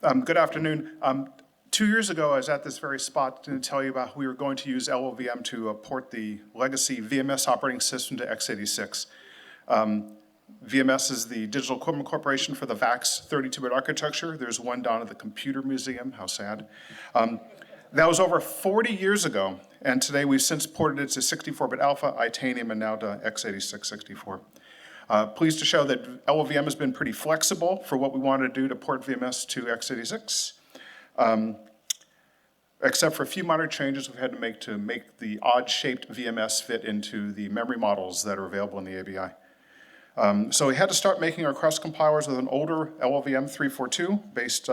Good afternoon. 2 years ago, I was at this very spot to tell you about how we were going to use LLVM to port the legacy VMS operating system to x86. VMS is the Digital Equipment Corporation for the VAX 32-bit architecture. There's one down at the Computer Museum. How sad. That was over 40 years ago, and today we've since ported it to 64-bit alpha, Itanium, and now to x86 64. Pleased to show that LLVM has been pretty flexible for what we wanted to do to port VMS to x86. Except for a few minor changes we've had to make the odd-shaped VMS fit into the memory models that are available in the ABI. So we had to start making our cross-compilers with an older LLVM 342, based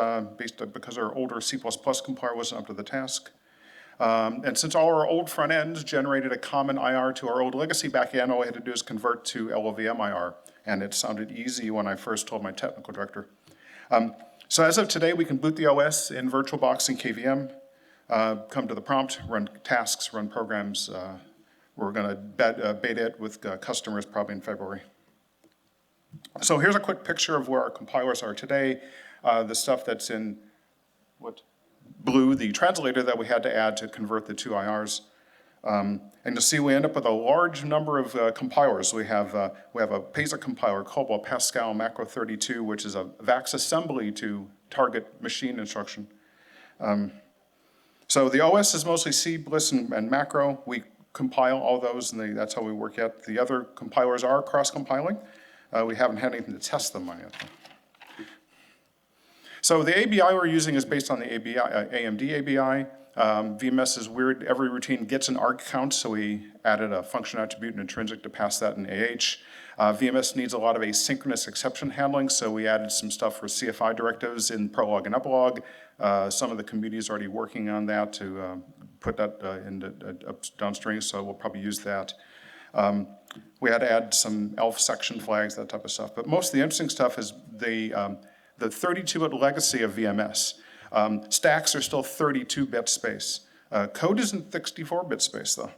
because our older C++ compiler wasn't up to the task. And since all our old front ends generated a common IR to our old legacy backend, all we had to do is convert to LLVM IR. And it sounded easy when I first told my technical director. So as of today, we can boot the OS in VirtualBox and KVM, come to the prompt, run tasks, run programs. We're going to beta it with customers probably in February. So here's a quick picture of where our compilers are today. The stuff that's in blue, the translator that we had to add to convert the two IRs. And you'll see we end up with a large number of compilers. We have a PASIC compiler, COBOL, Pascal, Macro32, which is a VAX assembly to target machine instruction. So the OS is mostly C, Bliss, and Macro. We compile all those, and that's how we work out. The other compilers are cross-compiling. We haven't had anything to test them on yet. So the ABI we're using is based on the AMD ABI. VMS is weird. Every routine gets an arg count, so we added a function attribute and intrinsic to pass that in AH. VMS needs a lot of asynchronous exception handling, so we added some stuff for CFI directives in prologue and epilogue. Some of the community is already working on that to put that into downstream, so we'll probably use that. We had to add some ELF section flags, that type of stuff. But most of the interesting stuff is the 32-bit legacy of VMS. Stacks are still 32-bit space. Code is in 64-bit space, though.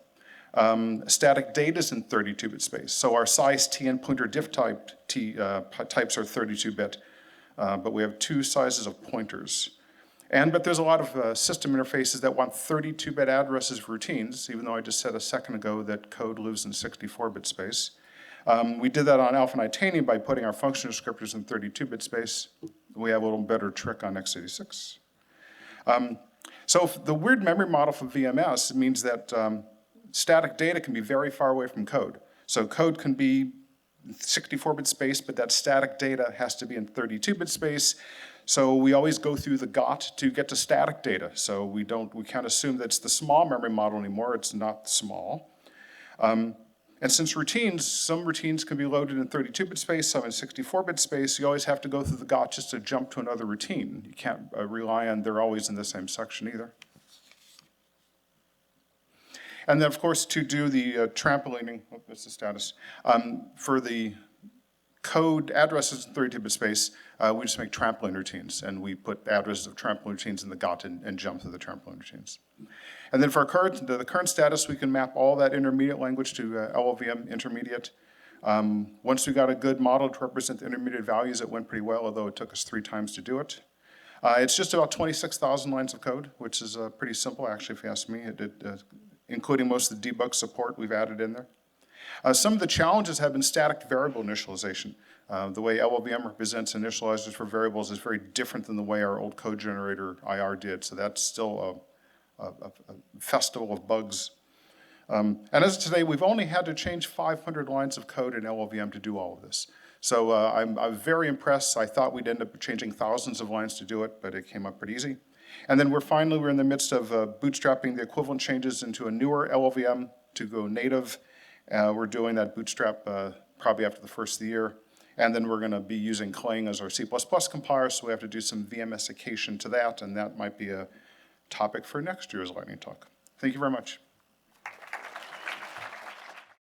Static data is in 32-bit space. So our size T and pointer diff types are 32-bit, but we have two sizes of pointers. But there's a lot of system interfaces that want 32-bit addresses for routines, even though I just said a second ago that code lives in 64-bit space. We did that on Alpha and Itanium by putting our function descriptors in 32-bit space. We have a little better trick on x86. So the weird memory model for VMS means that static data can be very far away from code. So code can be 64-bit space, but that static data has to be in 32-bit space. So we always go through the GOT to get to static data. So we can't assume that it's the small memory model anymore. It's not small. And since some routines can be loaded in 32-bit space, some in 64-bit space, you always have to go through the GOT just to jump to another routine. You can't rely on they're always in the same section either. And then, of course, to do the trampolining, what's the status? For the code addresses in 32-bit space, we just make trampoline routines, and we put addresses of trampoline routines in the GOT and jump through the trampoline routines. And then for the current status, we can map all that intermediate language to LLVM intermediate. Once we got a good model to represent the intermediate values, it went pretty well, although it took us 3 times to do it. It's just about 26,000 lines of code, which is pretty simple, actually, if you ask me. Including most of the debug support we've added in there. Some of the challenges have been static variable initialization. The way LLVM represents initializers for variables is very different than the way our old code generator IR did, so that's still a festival of bugs. And as of today, we've only had to change 500 lines of code in LLVM to do all of this. So I'm very impressed. I thought we'd end up changing thousands of lines to do it, but it came up pretty easy. And then we're in the midst of bootstrapping the equivalent changes into a newer LLVM to go native. We're doing that bootstrap probably after the first of the year. And then we're going to be using Clang as our C++ compiler, so we have to do some VMSification to that, and that might be a topic for next year's lightning talk. Thank you very much.